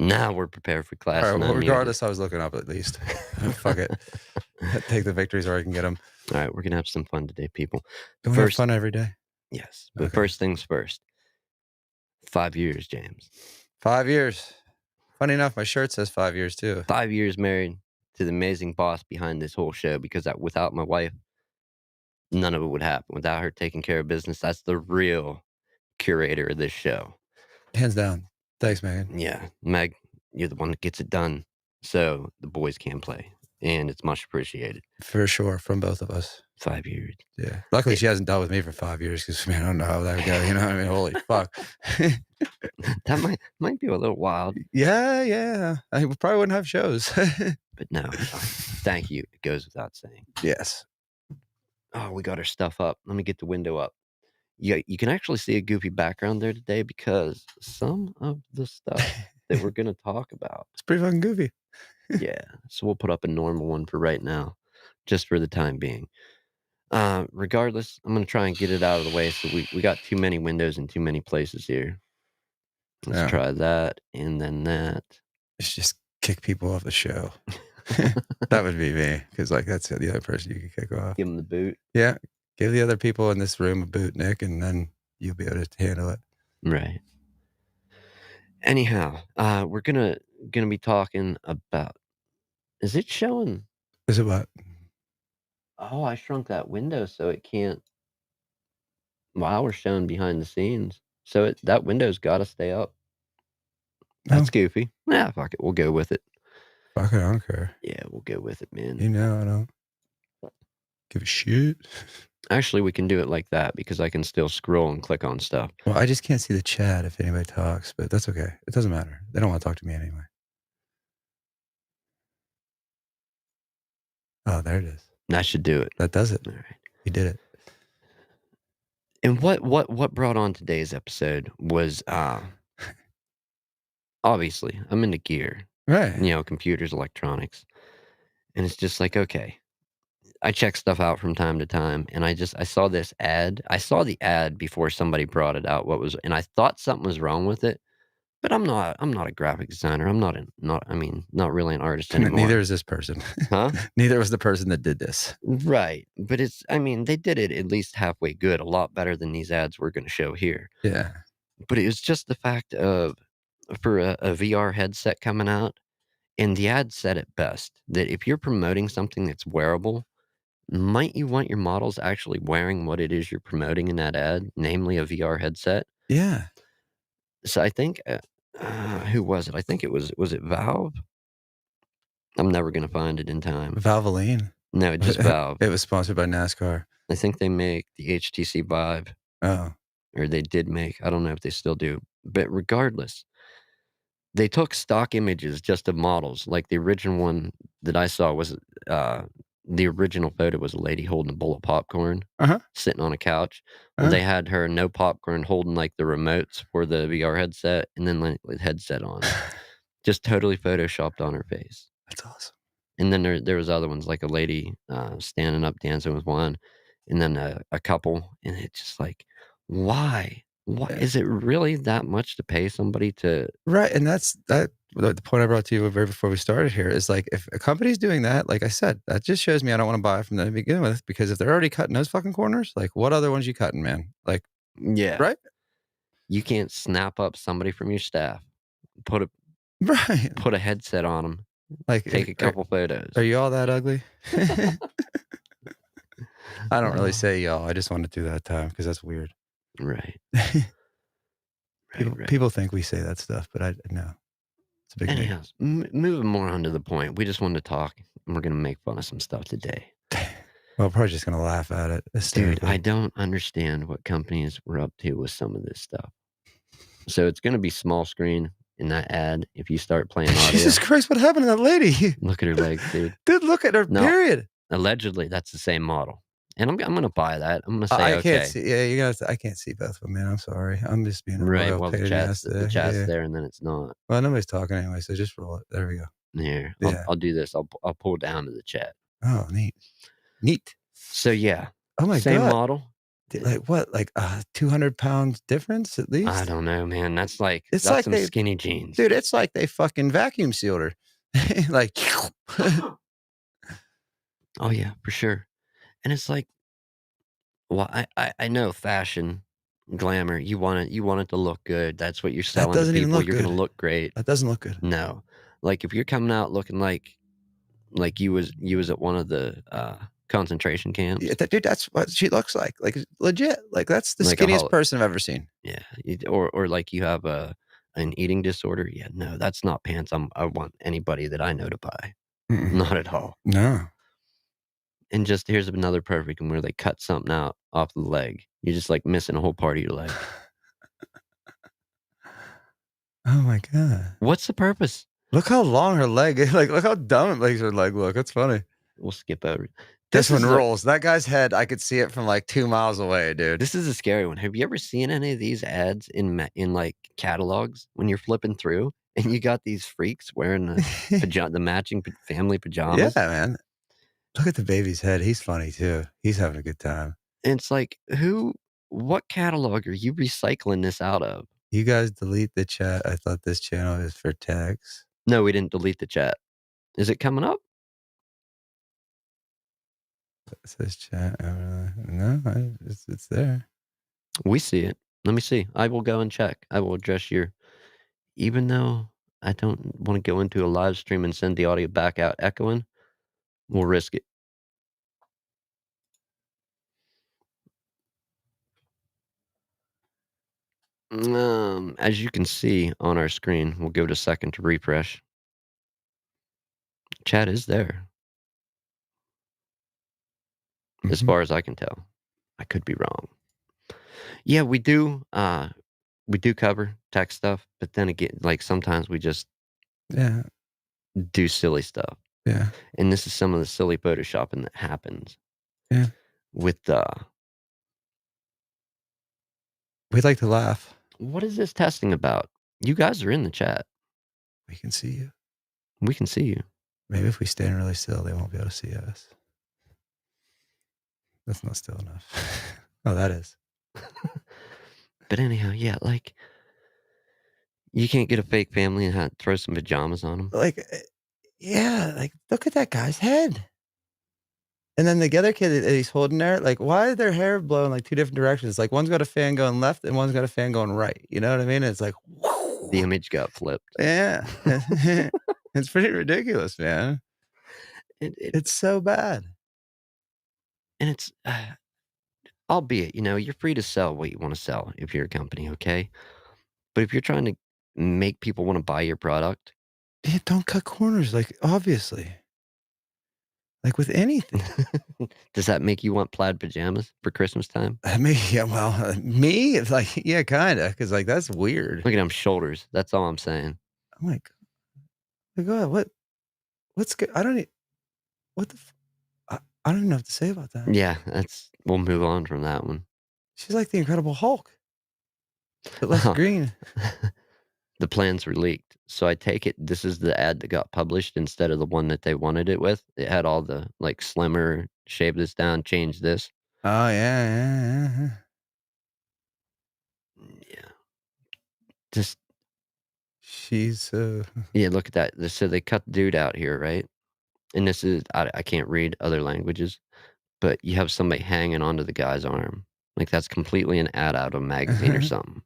Now we're prepared for class. All right, And well, unmuted. regardless, I was looking up at least. Fuck it. Take the victories where I can get them. All right, we're going to have some fun today, people. Don't we have fun every day? Yes, but Okay. first things first. 5 years, James. 5 years. Funny enough, my shirt says 5 years too. 5 years married to the amazing boss behind this whole show, because without my wife, none of it would happen. Without her taking care of business, that's the real curator of this show. Hands down. Thanks, Megan. Yeah, Meg, you're the one that gets it done, so the boys can play, and it's much appreciated. For sure, from both of us. 5 years. Yeah. Luckily, she hasn't dealt with me for 5 years because, man, I don't know how that would go. You know what I mean? Holy fuck. That might be a little wild. Yeah. I probably wouldn't have shows. But no, thank you. It goes without saying. Yes. Oh, we got our stuff up. Let me get the window up. You can actually see a goofy background there today because some of the stuff that we're going to talk about. It's pretty fucking goofy. Yeah. So we'll put up a normal one for right now, just for the time being. Regardless, I'm going to try and get it out of the way. So we got too many windows in too many places here. Let's try that and then that. It's just kick people off the show. That would be me, because like that's the other person you can kick off. Give them the boot. Yeah. Give the other people in this room a boot, Nick, and then you'll be able to handle it. Right. Anyhow, we're gonna be talking about. Is it showing? Is it what? Oh, I shrunk that window so it can't. Wow, we're showing behind the scenes, so that window's got to stay up. That's goofy. Yeah, fuck it. We'll go with it. Fuck it, I don't care. Yeah, we'll go with it, man. You know, I don't give a shit. Actually, we can do it like that because I can still scroll and click on stuff. Well, I just can't see the chat if anybody talks, but that's okay. It doesn't matter. They don't want to talk to me anyway. Oh, there it is. That should do it. That does it. All right. You did it. And what brought on today's episode was obviously I'm into gear. Right. You know, computers, electronics. And it's just like, okay. I check stuff out from time to time, and I saw this ad. I saw the ad before somebody brought it out, and I thought something was wrong with it, but I'm not a graphic designer. I'm not really an artist anymore. Neither is this person. Huh? Neither was the person that did this. Right. But they did it at least halfway good, a lot better than these ads we're going to show here. Yeah. But it was just the fact of, for a VR headset coming out, and the ad said it best, that if you're promoting something that's wearable, might you want your models actually wearing what it is you're promoting in that ad, namely a VR headset? Yeah. So I think, who was it? I think was it Valve? I'm never going to find it in time. Valvoline. No, just Valve. It was sponsored by NASCAR. I think they make the HTC Vive. Oh. Or they did make. I don't know if they still do. But regardless, they took stock images just of models. Like the original one that I saw was... the original photo was a lady holding a bowl of popcorn, sitting on a couch. Well, they had her no popcorn holding like the remotes for the VR headset, and then like with headset on, just totally photoshopped on her face. That's awesome. And then there was other ones, like a lady standing up dancing with one, and then a couple, and it's just like, why? Is it really that much to pay somebody to? Right, and that's the point I brought to you right before we started here is like, if a company's doing that, like I said, that just shows me I don't want to buy from them to begin with, because if they're already cutting those fucking corners, like what other ones you cutting, man? Like, yeah, right? You can't snap up somebody from your staff, put a headset on them, like take a couple photos. Are you all that ugly? I don't really say y'all. I just want to do that time because that's weird. Right. People think we say that stuff, but I know. It's a big Anyhow, moving more on to the point. We just wanted to talk, and we're going to make fun of some stuff today. Well, probably just going to laugh at it. Dude, I don't understand what companies were up to with some of this stuff. So it's going to be small screen in that ad if you start playing audio. Jesus Christ, what happened to that lady? Look at her legs, dude. Dude, look at her, period. Allegedly, that's the same model. And I'm going to buy that. I'm going to say, okay. Can't see, yeah, I can't see both of them, man. I'm sorry. I'm just being a right. Well, the chat's there, and then it's not. Well, nobody's talking anyway, so just roll it. There we go. Here, I'll do this. I'll pull down to the chat. Oh, neat. So yeah. Oh my same God. model. Like what? Like 200 pounds difference at I least. don't know, man. It's That's like some they, skinny jeans. dude. It's like they fucking vacuum sealed her. Like, Oh, yeah, for sure. And it's like, well, I know fashion, glamour, you want it to look good. That's what you're that selling to doesn't even people. look You're gonna good. look great. That doesn't look good. No. Like, if you're coming out looking like you was at one of the, concentration Yeah, camps, dude, that's what she looks like legit. Like that's the like a skinniest hol person I've ever seen. yeah, or like you have an eating disorder. Yeah, no, that's not pants I want anybody that I know to buy. Mm-mm. Not at all. No. And just here's another perfect one where they cut something out off the leg. You're just, like, missing a whole part of your leg. Oh my god. What's the purpose? Look how long her leg is. Like, look how dumb it makes her leg look. That's funny. We'll skip over it. This This one is a rolls. That guy's head, I could see it from like 2 miles away, dude. this is a scary one. Have you ever seen any of these ads in, like, catalogs when you're flipping through and you got these freaks wearing the matching family Yeah, pajamas? man. Look at the baby's head. He's funny too. He's having a good time. And it's like, what catalog are you recycling this out of? You guys delete the chat. I thought this channel is for tags. No, we didn't delete the chat. Is it coming up? It says chat. No, it's there. We see it. Let me see. I will go and check. I will address your even though I don't wanna go into a live stream and send the audio back out echoing, we'll risk it. As you can see on our screen, we'll give it a second to refresh. Chat is there, as Mhm. far as I can tell. I could be wrong. Yeah, we do cover tech stuff, but then again, like, sometimes we just Yeah, do silly stuff, yeah, and this is some of the silly photoshopping that happens yeah. with, We'd like to laugh. what is this testing about? You guys are in the chat. We can see you. We can see you. Maybe if we stand really still, they won't be able to see us. That's not still enough. Oh, that is. But anyhow, yeah, like, you can't get a fake family and throw some pajamas on them. Like, yeah, like look at that guy's head. And then the other kid that he's holding there, like, why is their hair blowing like two different directions? Like one's got a fan going left and one's got a fan going right. You know what I mean? It's like, The whoo. image got flipped. Yeah. It's pretty ridiculous, man. It It's so bad. and it's albeit, you're free to sell what you wanna sell if you're a company, okay? But if you're trying to make people wanna buy your product, Yeah, don't cut corners, like, obviously. Like with anything. does that make you want plaid pajamas for Christmas time? I mean, yeah, well, me, it's like, yeah, kinda, because like that's weird. Look at them shoulders, that's all I'm saying. I'm like, "God, what's good? I don't e what the f I don't even know what to say about that." Yeah, we'll move on from that one. She's like the Incredible Hulk, but less green. The plans were leaked, so I take it this is the ad that got published instead of the one that they wanted it with. It had all the, like, slimmer, shave this down, change this. Oh, yeah, yeah, yeah. Yeah, just She's, yeah, look at that. So they cut the dude out here, right? And this is I can't read other languages, but you have somebody hanging onto the guy's arm. Like, that's completely an ad out of a magazine or something.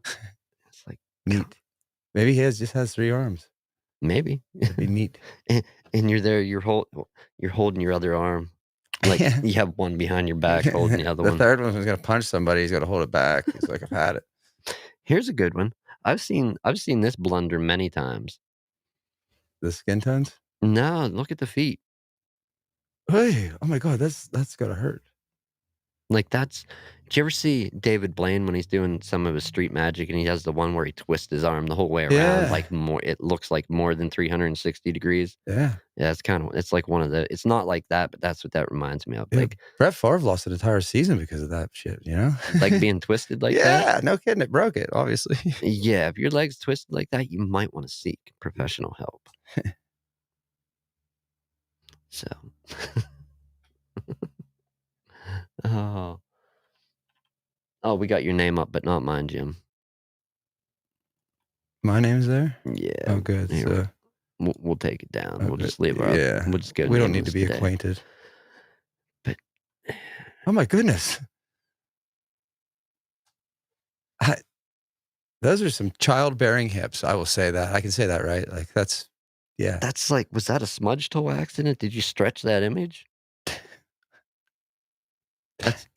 It's like, come neat. Maybe just has 3 arms. maybe. That'd be neat. And you're there, you're holding your other arm. Like, Yeah. you have one behind your back holding the other The one. third one was gonna punch somebody, he's gotta hold it back. He's like, "I've had it." Here's a good one. I've seen this blunder many times. The skin tones? No, look at the feet. Hey, oh my god, that's gotta hurt. Like, did you ever see David Blaine when he's doing some of his street magic and he has the one where he twists his arm the whole way around, Yeah, like, it looks like more than 360 degrees? yeah, Yeah, it's like one of the it's not like that, but that's what that reminds me of, yeah. Brett Favre lost an entire season because of that shit, you know? like being twisted like that. Yeah, no kidding, it broke it, obviously. Yeah, if your leg's twisted like that, you might wanna seek professional help. So, oh. Oh, we got your name up, but not mine, Jim. My name's there? Yeah, Oh, good. here, So, we'll take it down. We'll just leave our yeah, we'll just go we don't need to nameless be today. acquainted. But Oh my goodness. I those are some childbearing hips, I will say that. I can say that, right? Like, that's yeah. that's like, was that a smudge tool accident? Did you stretch that image?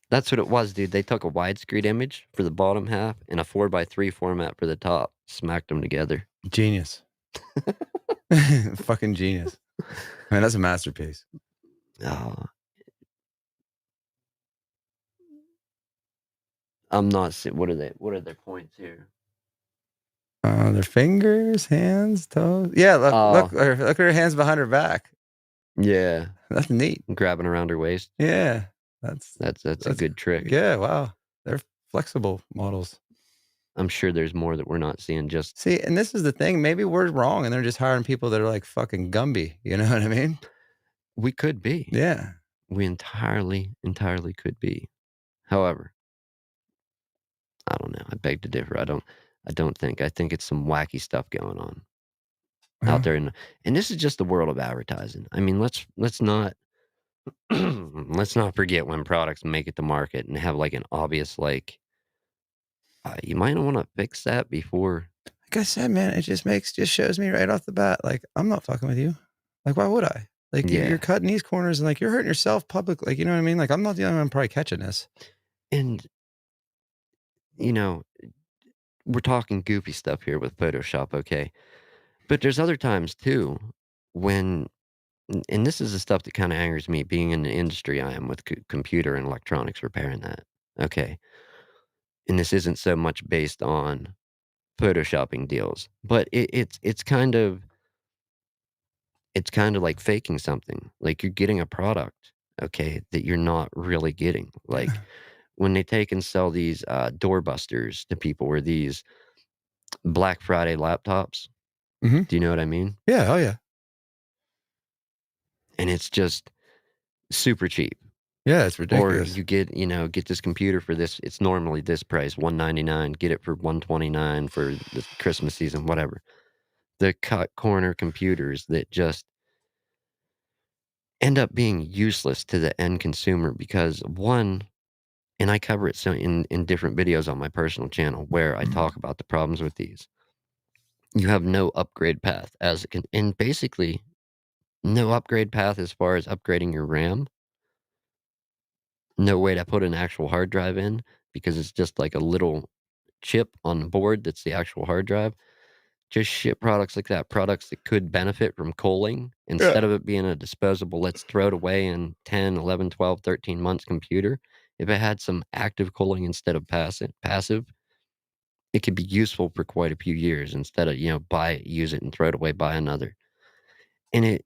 That's what it was, dude. They took a widescreen image for the bottom half and a 4 by 3 format for the top, smacked them together. Genius. Fucking genius. Man, that's a masterpiece. Oh, I'm not se what are their points here? Their fingers, hands, toes. Yeah, Oh, look at her hands behind her back. yeah, That's neat. grabbing around her waist. Yeah. That's That's a that's good trick. yeah, wow. They're flexible models. I'm sure there's more that we're not seeing just See, and this is the thing, maybe we're wrong and they're just hiring people that are like fucking Gumby, you know what I mean? we could be. Yeah. We entirely could be. However, I don't know. I beg to differ. I don't think. I think it's some wacky stuff going on out Well, there, and this is just the world of advertising. I mean, let's not let's not forget when products make it to market and have like an obvious like you might want to fix that before. like I said, man, it just shows me right off the bat, like, I'm not fucking with you. Like, why would I? Like, you're Yeah, cutting these corners and like you're hurting yourself publicly. Like, you know what I mean? Like, I'm not the only one probably catching this. and you know we're talking goofy stuff here with Photoshop, okay? But there's other times too when and this is the stuff that kinda angers me being in the industry I am with computer and electronics repairing that, okay? And this isn't so much based on photoshopping deals, but it's kinda like faking something, like, you're getting a product, okay, that you're not really getting, like, Yeah. when they take and sell these, doorbusters to people or these Black Friday laptops, Mhm. do you know what I mean? Yeah, oh yeah. And it's just super cheap. Yeah, it's Or ridiculous. you get, get this computer for this it's normally this price, 199, get it for 129 for the Christmas season, whatever. The cut corner computers that just end up being useless to the end consumer because one and I cover it so in different videos on my personal channel where I talk about the problems with these. You have no upgrade path as it can and basically no upgrade path as far as upgrading your RAM. No way to put an actual hard drive in because it's just like a little chip on the board that's the actual hard drive. Just ship products like that, products that could benefit from cooling Yeah. instead of it being a disposable, let's throw it away in 10, 11, 12, 13 months computer. If it had some active cooling instead of passive, it could be useful for quite a few years instead of, buy it, use it, and throw it away, buy another. And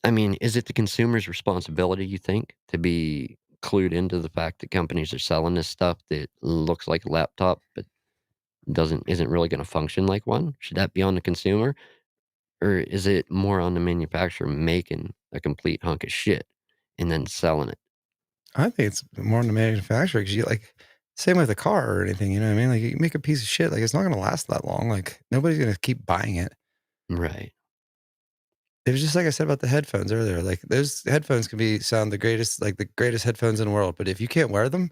I mean, is it the consumer's responsibility, you think, to be clued into the fact that companies are selling this stuff that looks like a laptop but isn't really gonna function like one? Should that be on the consumer? Or is it more on the manufacturer making a complete hunk of shit and then selling it? I think it's more on the manufacturer because you like same with a car or anything, you know what I mean? Like you make a piece of shit, like it's not gonna last that long. Like nobody's gonna keep buying it. Right. It was just like I said about the headphones earlier. Like those headphones can be sound the greatest, like the greatest headphones in the world. But if you can't wear them,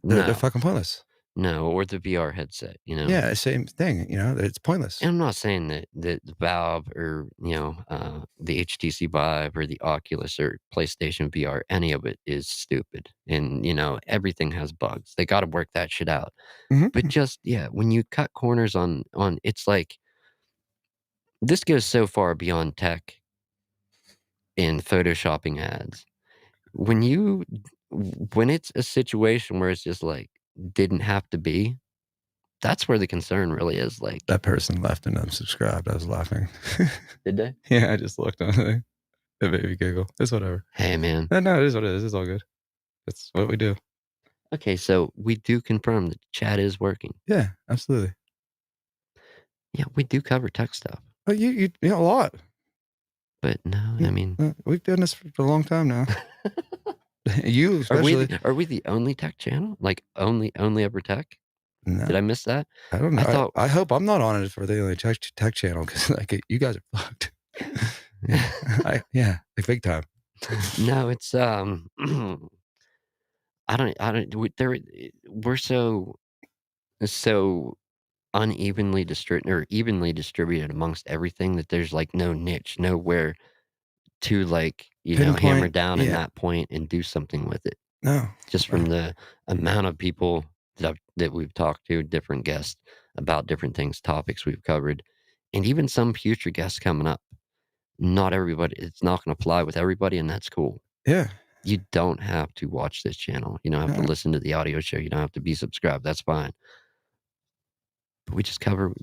they're No. fucking pointless. No, or the VR headset, you know? Yeah, same thing, you know, it's pointless. And I'm not saying that the Valve or, the HTC Vive or the Oculus or PlayStation VR, any of it is stupid. And, everything has bugs. They gotta work that shit out. But Mhm. just yeah, when you cut corners on it's like this goes so far beyond tech and photoshopping ads. When you when it's a situation where it's just like, didn't have to be, that's where the concern really is, like, That person left and unsubscribed. I was laughing. did they? Yeah, I just looked on it. It made me giggle. It's whatever. Hey, man. No, it is what it is. It's all good. It's what we do. Okay, so we do confirm that chat is working. Yeah, absolutely. Yeah, we do cover tech stuff, But you know, a lot. but no, I mean We've done this for a long time now. You especially. Are we the only tech channel? Like only ever tech? No, Did I miss that? I don't know. I thought I hope I'm not on it for the only tech channel because like you guys are fucked. Yeah, like big time. no, it's I don't we're so unevenly distributed or evenly distributed amongst everything that there's like no niche, nowhere to like, hammer Pinpoint. down in Yeah. that point and do something with it. No. Just from the amount of people that we've talked to, different guests about different things, topics we've covered, and even some future guests coming up. Not everybody, it's not gonna fly with everybody, and that's cool. Yeah. You don't have to watch this channel. You don't have to No. listen to the audio show. You don't have to be subscribed. That's fine. But we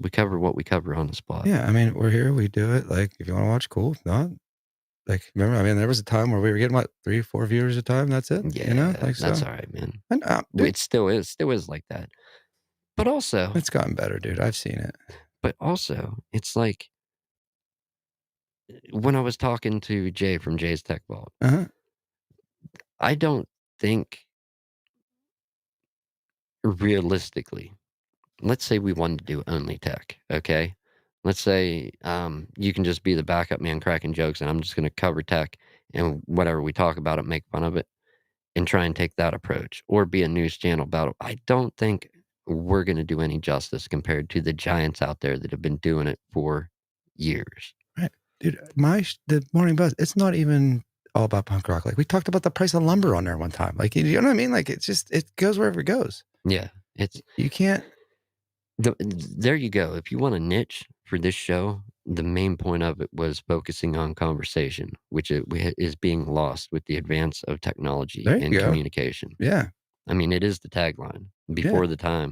cover what we cover on the spot. Yeah. I mean, we're here. We do it. Like, if you want to watch, cool. If not, like, remember, I mean, there was a time where we were getting what 3, 4 viewers a time. That's it. Yeah, Like that's so. all right, man. And dude, It still is like that. But also, it's gotten better, dude. I've seen it. it's like when I was talking to Jay from Jay's Tech Vault, Uh-huh. I don't think realistically, let's say we wanted to do only tech, okay? Let's say you can just be the backup man cracking jokes, and I'm just going to cover tech and whatever we talk about it, make fun of it, and try and take that approach, or be a news channel about it. I don't think we're going to do any justice compared to the giants out there that have been doing it for years. Right. Dude, the morning buzz, it's not even all about punk rock. Like we talked about the price of lumber on there one time. Like, you know what I mean? Like it's just, it goes wherever it goes. Yeah, it's You can't. there you go. If you want a niche for this show, the main point of it was focusing on conversation, which is being lost with the advance of technology There you and go. communication. Yeah. I mean, it is the tagline. Yeah.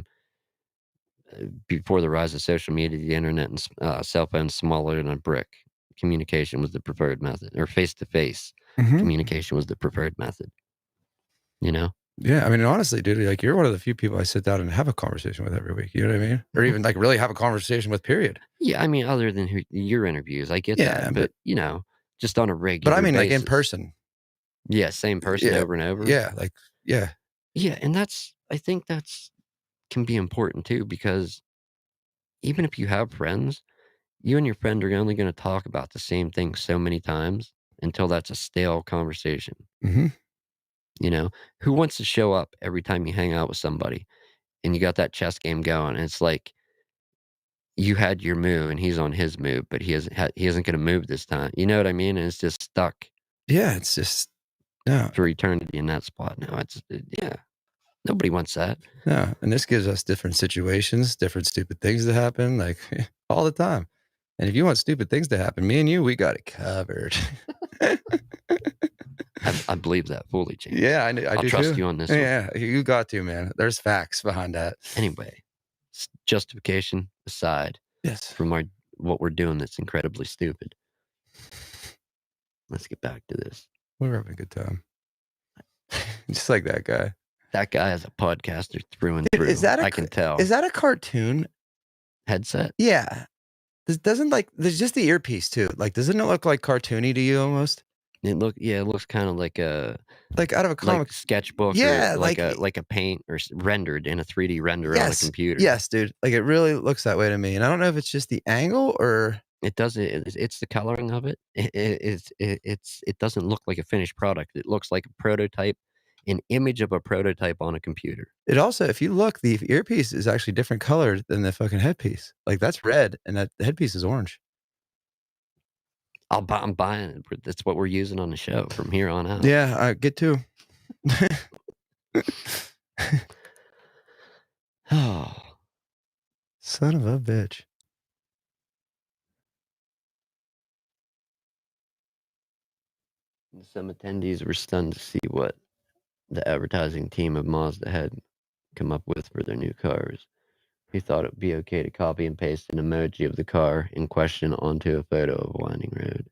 Before the rise of social media, the internet, and cell phones smaller than a brick, communication was the preferred method, or face-to-face Mhm. communication was the preferred method, you know? Yeah. I mean, honestly, dude, like you're one of the few people I sit down and have a conversation with every week. You know what I mean? Or even like really have a conversation with, period. Yeah, I mean, other than your interviews, I get Yeah. that, but, just on a But regular I mean, like in basis. person. Yeah, same person Yeah. over and over. Yeah. Like, yeah. Yeah, and I think that's can be important too, because even if you have friends, you and your friend are only gonna talk about the same thing so many times until that's a stale conversation, Hmm. you know? Who wants to show up every time you hang out with somebody and you got that chess game going, and it's like you had your move and he's on his move, but he isn't gonna move this time, you know what I mean? And it's just stuck Yeah. It's just, no. for eternity in that spot. No, yeah, nobody wants that. No, and this gives us different situations, different stupid things to happen, like all the time. And if you want stupid things to happen, me and you, we got it covered. I believe that fully, James. Yeah, I I'll do trust too. you on this one. Yeah, you got to, man. There's facts behind that. Anyway, justification aside Yes, from what we're doing that's incredibly stupid. Let's get back to this. we're having a good time. Just like that guy. That guy is a podcaster through and Dude, through. is that I can tell. Is that a cartoon? Headset? Yeah. This doesn't like there's just the earpiece too. Like, doesn't it look like cartoony to you almost? It looks kind of like a Like out of a comic. sketchbook, Yeah, or like a paint or rendered in a 3D render on a yes, computer. yes, dude. Like it really looks that way to me. And I don't know if it's just the angle or It does it's the coloring of it. It doesn't look like a finished product. It looks like a prototype, an image of a prototype on a computer. it also, if you look, the earpiece is actually different colored than the fucking headpiece. Like that's red and the headpiece is orange. I'm buying it. That's what we're using on the show from here on out. Yeah, I get to. Oh, Son of a bitch. some attendees were stunned to see what the advertising team of Mazda had come up with for their new cars. He thought it would be okay to copy and paste an emoji of the car in question onto a photo of a winding road.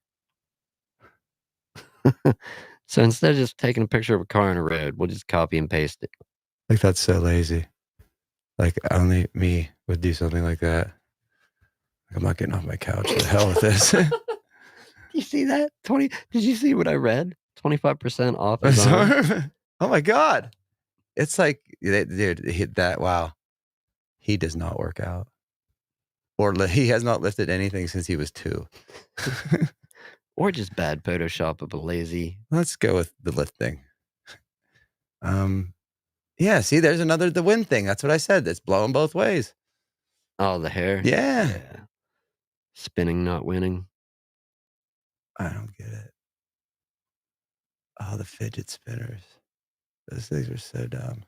So instead of just taking a picture of a car on a road, we'll just copy and paste it. Like that's so lazy. Like only me would do something like that. I'm not getting off my couch. The hell with this. You see that? Did you see what I read? 25% off his arm. Oh my god. It's like, dude, that wow. He does not work out. Or he has not lifted anything since he was 2. Or just bad Photoshop of a lazy. Let's go with the lifting. Yeah, see, there's the wind thing. That's what I said. It's blowing both ways. Oh, the hair? Yeah. Yeah. Spinning, not winning. I don't get it. Oh, the fidget spinners. Those things are so dumb.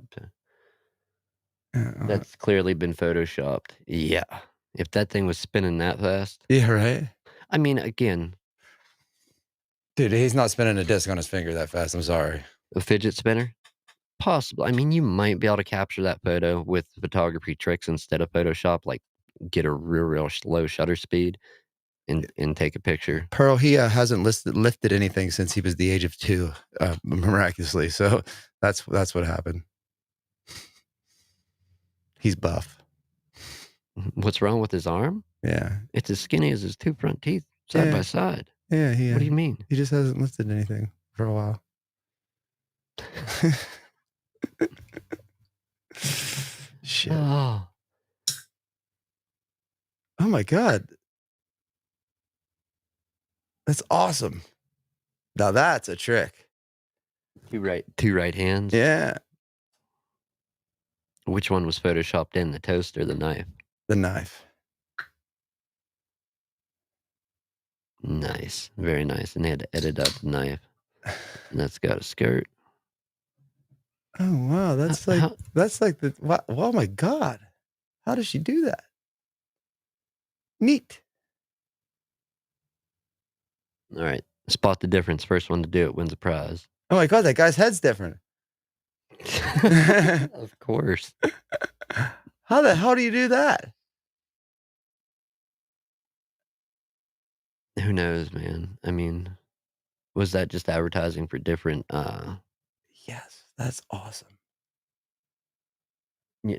Okay. Uh, That's clearly been photoshopped. Yeah. If that thing was spinning that fast. yeah, right? I mean, again, Dude, he's not spinning a disc on his finger that fast. I'm sorry. a fidget spinner? Possible. I mean, you might be able to capture that photo with photography tricks instead of Photoshop, like get a real low shutter speed and take a picture. Pearl, he hasn't lifted anything since he was the age of 2, miraculously. So that's what happened. He's buff. What's wrong with his arm? Yeah. It's as skinny as his 2 front teeth side by side. Yeah, What do you mean? he just hasn't lifted anything for a while. Shit. Oh, Oh my god. That's awesome. Now that's a trick. two right hands. Yeah. Which one was photoshopped in, the toast or the knife? The knife. Nice, very nice. And they had to edit up the knife. And that's got a skirt. Oh wow, that's like How- the wow, oh my god. How does she do that? Neat. All right, spot the difference. First one to do it wins a prize. Oh my god, that guy's head's different. Of course. How the hell do you do that? Who knows, man? I mean, was that just advertising for different Yes, that's awesome.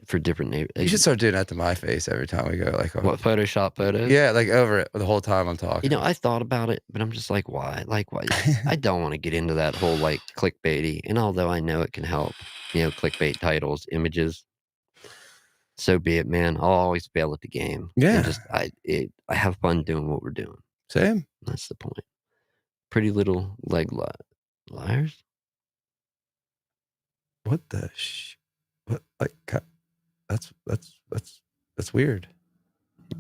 for different You should start doing that to my face every time we go, like, what Photoshop photos? yeah, like over it the whole time I'm talking. You know, I thought about it, but I'm just like, why? Like, why? I don't want to get into that whole like clickbaity. And although I know it can help, clickbait titles, images, so be it, man. I'll always fail at the game. Yeah. And just I have fun doing what we're doing. Same. That's the point. Pretty little leg liars. What the what, like, that's weird.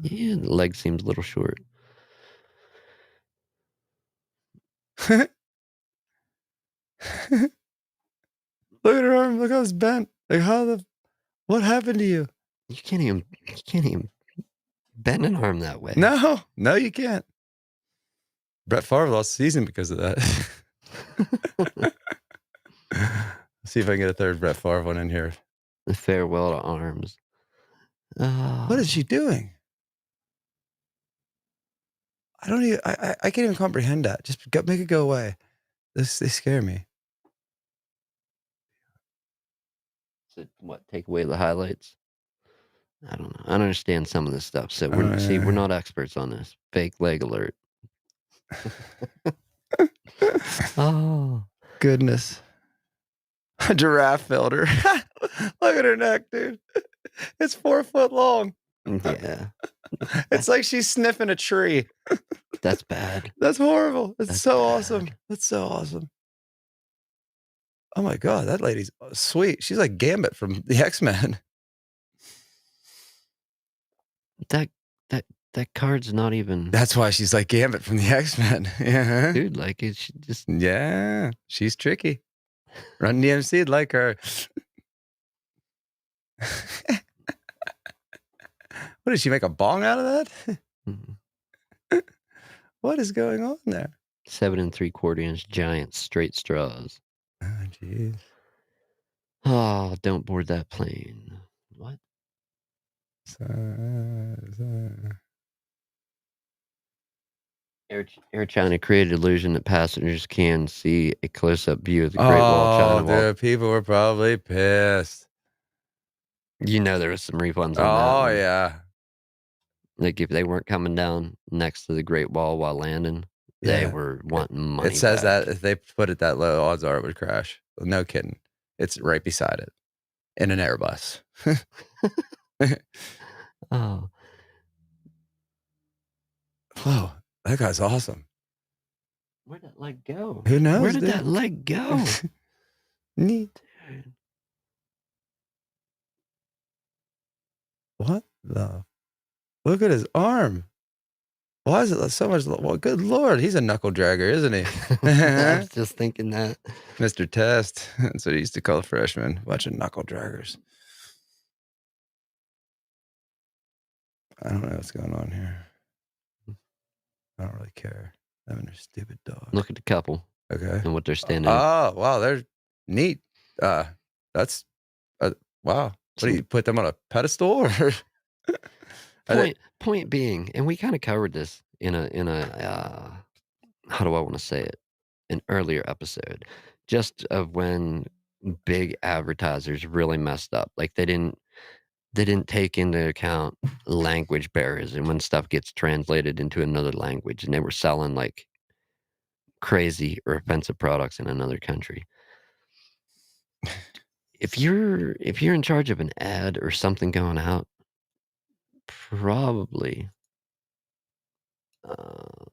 Yeah, the leg seems a little short. Look at her arm. Look how it's bent. Like what happened to you? You can't even bend an arm that way. No, you can't. Brett Favre lost season because of that. See if I can get a third Brett Favre one in here. The farewell to arms. What is she doing? I don't even. I can't even comprehend that. Just make it go away. They scare me. So what? Take away the highlights? I don't know. I don't understand some of this stuff. So we're not experts on this. Fake leg alert. Oh goodness. A giraffe filter. Look at her neck, dude. It's 4 foot long. Yeah. It's like she's sniffing a tree. That's bad. That's horrible. That's so bad. awesome. That's so awesome. Oh my god, that lady's sweet. She's like Gambit from the X-Men. That card's not even. That's why she's like Gambit from the X-Men. Yeah. Dude, like it's just. Yeah, she's tricky. Run DMC'd like her. What did she make a bong out of that? Mhm. What is going on there? 7 3/4-inch giant straight straws. Oh, jeez. Oh, don't board that plane. What? Air China created illusion that passengers can see a close-up view of the Great Wall of China. Oh, dude, people were probably pissed. You know there was some refunds on that. Oh, one. yeah. Like, if they weren't coming down next to the Great Wall while landing, they Yeah. were It wanting it money says that back. if they put it that low, odds are it would crash. No kidding. It's right beside it in an Airbus. Oh, Whoa, that guy's awesome. where'd that leg go? Who Where knows, did dude? that leg go? Neat. Dude, What the look at his arm. Why is it so much well, good lord, he's a knuckle dragger, isn't he? I was just thinking that. Mr. Test. That's what he used to call freshmen. Bunch of knuckle draggers. I don't know what's going on here. I don't really care. Having a stupid dog. Look at the couple Okay. and what they're standing up. Oh, wow, they're neat. That's wow. What do you put them on a pedestal or are they Point being, and we kinda covered this in how do I wanna say it? An earlier episode, just of when big advertisers really messed up. Like, they didn't take into account language barriers and when stuff gets translated into another language, and they were selling, like, crazy or offensive products in another country. If you're in charge of an ad or something going out, probably, uh,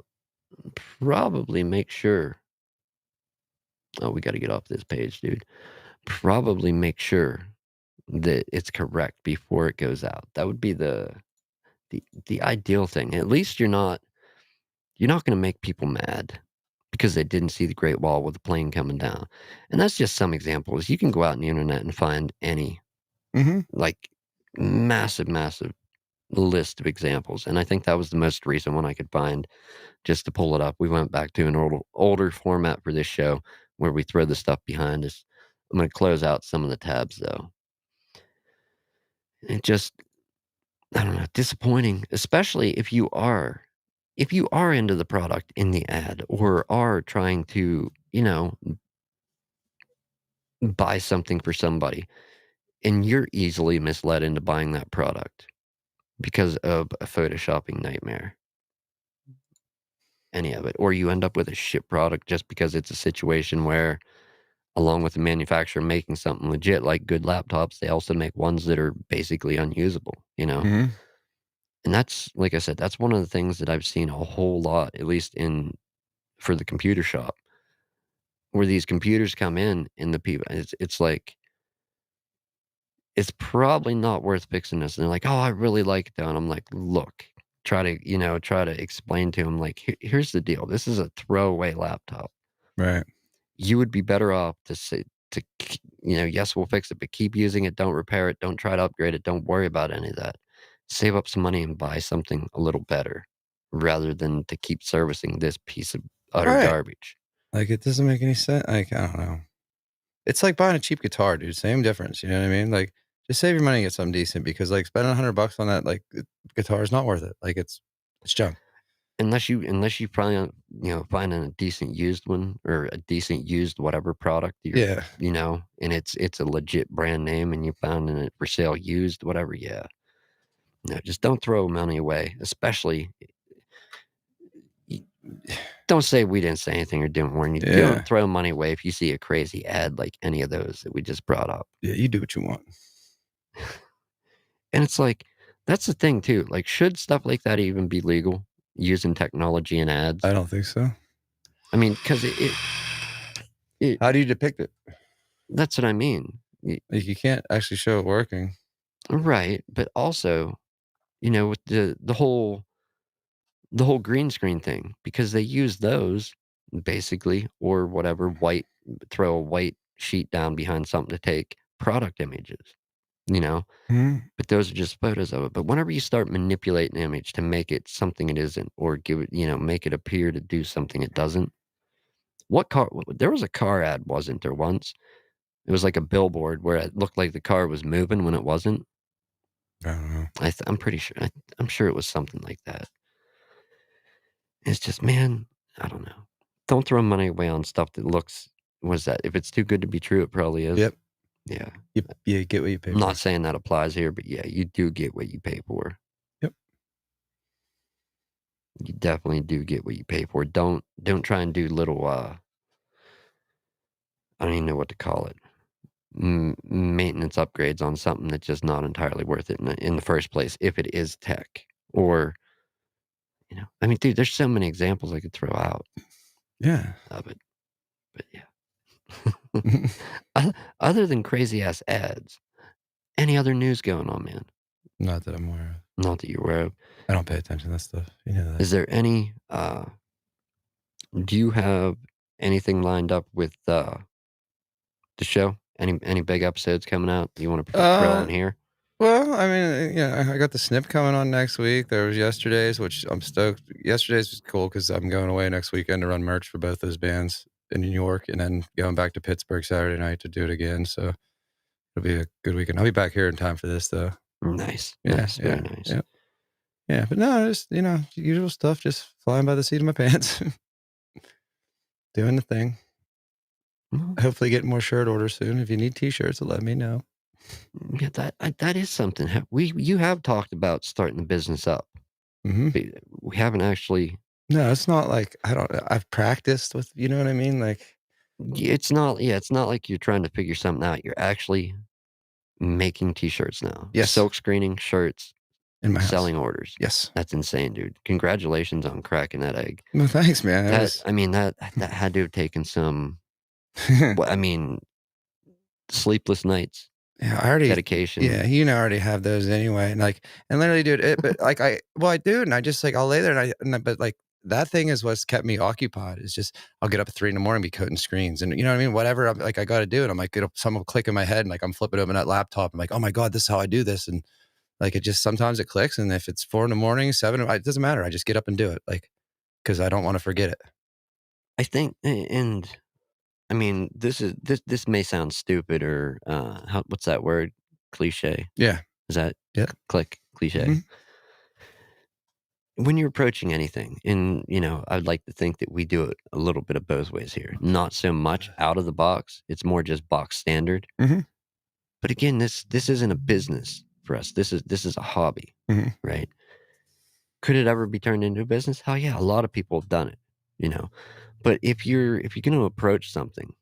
probably make sure oh, we gotta get off this page, dude. Probably make sure that it's correct before it goes out. That would be the ideal thing. At least you're not gonna make people mad because they didn't see the Great Wall with the plane coming down. And that's just some examples. You can go out on the internet and find any, Mhm. like, massive, massive list of examples, and I think that was the most recent one I could find just to pull it up. We went back to an older format for this show where we throw the stuff behind us. I'm gonna close out some of the tabs, though. It just I don't know, disappointing, especially if you are into the product in the ad or are trying to, buy something for somebody and you're easily misled into buying that product because of a photoshopping nightmare, any of it, or you end up with a shit product just because it's a situation where along with the manufacturer making something legit like good laptops, they also make ones that are basically unusable, you know? Mhm. And that's like I said, that's one of the things that I've seen a whole lot, at least in for the computer shop, where these computers come in and the people it's like, "It's probably not worth fixing this." And they're like, "Oh, I really like it though." And I'm like, "Look," try to explain to them like, Here's the deal. This is a throwaway laptop. Right. You would be better off to say yes, we'll fix it, but keep using it, don't repair it, don't try to upgrade it, don't worry about any of that. Save up some money and buy something a little better rather than to keep servicing this piece of utter Right. garbage." Like, it doesn't make any sense. Like, I don't know. It's like buying a cheap guitar, dude. Same difference, you know what I mean? Like, just save your money and get something decent because, like, spending $100 on that, like, guitar is not worth it. Like, it's junk. Unless you probably, finding a decent used one or a decent used whatever product Yeah. and it's a legit brand name and you found it for sale used, whatever, yeah. No, just don't throw money away, especially y don't say we didn't say anything or didn't warn you. You don't Yeah. throw money away if you see a crazy ad like any of those that we just brought up. Yeah, you do what you want. And it's like, that's the thing too, like, should stuff like that even be legal, using technology in I ads? don't think so. I mean, 'cause it How do you depict it? that's what I mean. Like, you can't actually show it working. Right, but also, with the whole green screen thing, because they use those basically or whatever throw a white sheet down behind something to take product images, you know? Mhm. But those are just photos of it. But whenever you start manipulating an image to make it something it isn't or give it, make it appear to do something it doesn't. There was a car ad, wasn't there once? It was like a billboard where it looked like the car was moving when it wasn't. I don't know. I'm pretty sure. I'm sure it was something like that. It's just, man, I don't know. Don't throw money away on stuff that looks. Was that? If it's too good to be true, it probably is. Yep. Yeah. You get what you pay I'm not for. saying that applies here, but yeah, you do get what you pay for. Yep. You definitely do get what you pay for. Don't try and do little, I don't even know what to call it, maintenance upgrades on something that's just not entirely worth it in the first place, if it is tech or, I mean, dude, there's so many examples I could throw out Yeah. of it, but yeah. Other than crazy ass ads, any other news going on, man? Not that I'm aware of. Not that you're aware of. I don't pay attention to that stuff. You know that. Is there any, do you have anything lined up with, the show? Any big episodes coming out you wanna throw Uh, on here? well, I mean, yeah, I got the snip coming on next week. There was yesterday's, which I'm stoked. Yesterday's was cool because I'm going away next weekend to run merch for both those bands in New York, and then going back to Pittsburgh Saturday night to do it again. So it'll be a good weekend. I'll be back here in time for this, though. Nice, Yeah, nice, very yeah, nice. yeah, yeah. But no, just usual stuff, just flying by the seat of my pants, doing the thing. Well, Hopefully, getting more shirt orders soon. If you need t-shirts, let me know. yeah, that is something. You have talked about starting the business up. Hmm. But we haven't actually No, it's not like I don't. I've practiced with. You know what I mean? Like, it's not yeah, it's not like you're trying to figure something out. You're actually making T-shirts now. yes, Silk screening shirts, in my house. selling orders. Yes. That's insane, dude. Congratulations on cracking that egg. No, thanks, man. It was. I mean, that had to have taken some, I mean, sleepless nights, Yeah, I already. dedication. Yeah, I already have those anyway, and and literally, dude. But like, I do, and I just like, I'll lay there, but like, that thing is what's kept me occupied. Is just I'll get up at 3 in the morning, be coding screens, and you know what I mean. Whatever, like, I got to do it. I'm like, some will click in my head, and like, I'm flipping open that laptop. I'm like, oh my god, this is how I do this, and like, it just sometimes it clicks, and if it's 4 in the morning, 7, it doesn't matter. I just get up and do it, like, because I don't want to forget it. I think, and I mean, this may sound stupid or what's that word? Cliche. Yeah. Is that Yeah. click cliche? Hmm. When you're approaching anything, and I'd like to think that we do it a little bit of both ways here. Not so much out of the box; it's more just box standard. Hmm. But again, this isn't a business for us. This is a hobby, Hmm. right? Could it ever be turned into a business? Hell yeah, a lot of people have done it, you know. But if you're going to approach something,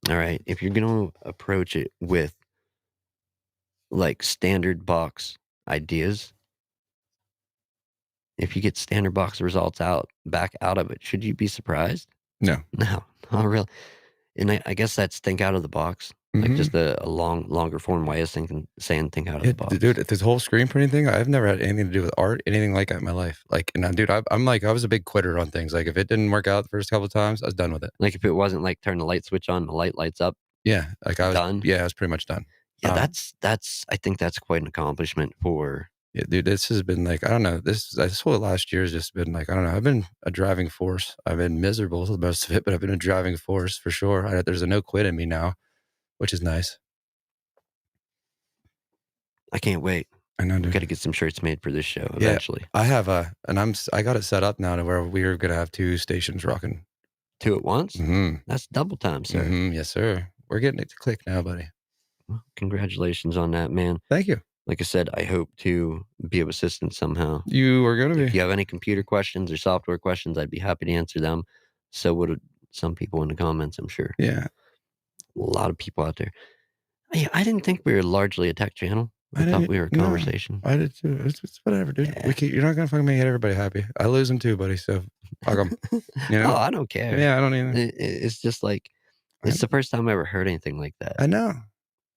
all right, if you're going to approach it with like standard box ideas, if you get standard box results back out of it, should you be surprised? No. No, not really. And I guess that's think out of the box, like Hmm. just a longer form way of saying think out of Yeah, the box. dude, this whole screen printing thing, I've never had anything to do with art, anything like that in my life. Like, and dude, I'm like, I was a big quitter on things. Like, if it didn't work out the first couple of times, I was done with it. Like if it wasn't like turn the light switch on, the light lights up, Yeah, like done. I was pretty much done. Yeah, that's I think that's quite an accomplishment for Yeah, dude, this has been like, I don't know, this whole last year has just been like, I don't know, I've been a driving force. I've been miserable for most of it, but I've been a driving force for sure. There's a no quit in me now, which is nice. I can't wait. I know, We dude. gotta get some shirts made for this show Yeah, eventually. I have and I got it set up now to where we're gonna have two stations rocking. 2 at once? Hmm. That's double time, sir. Hmm. Yes, sir. We're getting it to click now, buddy. Well, congratulations on that, man. Thank you. Like I said, I hope to be of assistance somehow. You are gonna If be. you have any computer questions or software questions, I'd be happy to answer them. So would some people in the comments, I'm sure. Yeah, A lot of people out there. Yeah, I didn't think we were largely a tech channel. I I thought didn't. we were a No, conversation. I did too. It's whatever, dude. Yeah. You're not gonna fucking make everybody happy. I lose them too, buddy. So fuck them. You know? Oh, I don't care. Yeah, I don't either. It's just like I, it's the first time I ever heard anything like that. I know.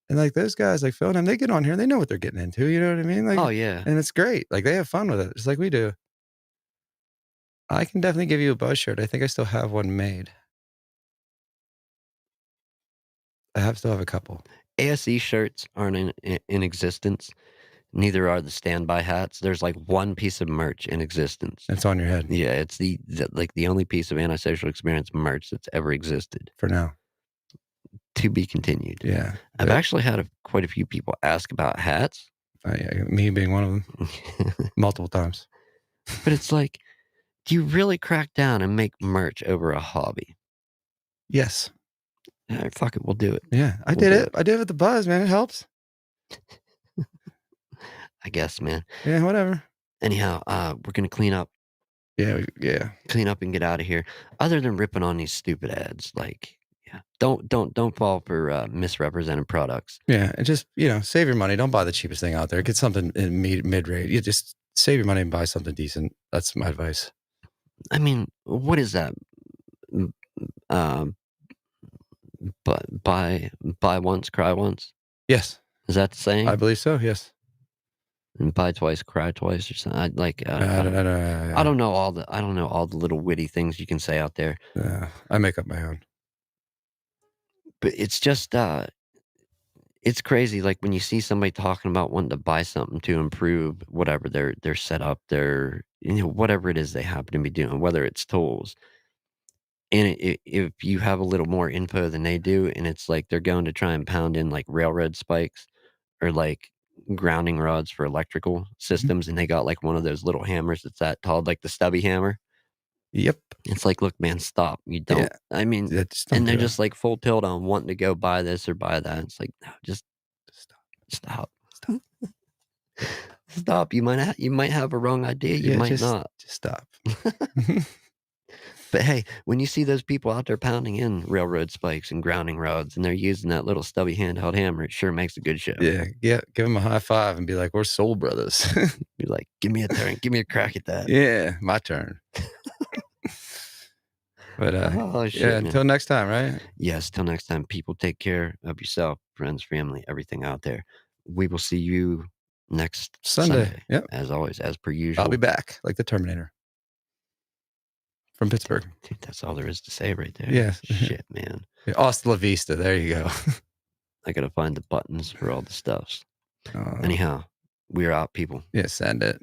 And like those guys, like Phil and them, they get on here and they know what they're getting into. You know what I mean? Like, Oh, yeah. and it's great. Like they have fun with it, just like we do. I can definitely give you a buzz shirt. I think I still have one made. Still have a couple. ASE shirts aren't in existence. Neither are the standby hats. There's like one piece of merch in existence. It's on your head Yeah, it's like the only piece of antisocial experience merch that's ever existed. for now. To be continued. Yeah. I've actually had quite a few people ask about hats. Yeah, me being one of them multiple times. But it's like, do you really crack down and make merch over a hobby? Yes. Fuck it, we'll do it. Yeah. I We'll did do it. I did it with the buzz, man. It helps. I guess, man. Yeah, whatever. Anyhow, we're gonna clean up Yeah, yeah. Clean up and get out of here. Other than ripping on these stupid ads, like, yeah, don't fall for misrepresented products. Yeah, and just, save your money. Don't buy the cheapest thing out there. Get something in mid-rate. You just save your money and buy something decent. That's my advice. I mean, what is that? M- Um, but buy once, cry once. Yes, Is that the I saying? believe so, yes. And buy twice, cry twice, or something. I don't I know, don't know all the little witty things you can say out there, I make up my own. but it's just it's crazy. Like when you see somebody talking about wanting to buy something to improve whatever their setup, whatever it is they happen to be doing, whether it's tools. And if you have a little more info than they do, and it's like they're going to try and pound in like railroad spikes or like grounding rods for electrical Mhm. systems, and they got like one of those little hammers that's that tall, like the stubby hammer. Yep. It's like, look, man, stop. You Yeah, don't. I mean, yeah, just don't and they're do it. just like full tilt on wanting to go buy this or buy that. It's like, no, just Just stop, stop. stop. Stop. You might have a wrong idea. You Yeah, might just not. just stop. But hey, when you see those people out there pounding in railroad spikes and grounding rods, and they're using that little stubby handheld hammer, it sure makes a good show. Yeah, give them a high five and be like, "We're soul brothers." Be like, give me a turn, give me a crack at that. Yeah, my turn. But, Oh yeah, shit, man. until next time, right? Yes, till next time, people take care of yourself, friends, family, everything out there. We will see you next Sunday. Sunday, Yep. as always, as per I'll be usual. back like the Terminator from Pittsburgh. Dude, that's all there is to say right there. Yes. Shit, man. Hasta la vista. There you go. I gotta find the buttons for all the stuffs. Uh, Anyhow, we're out, people. yeah, send it.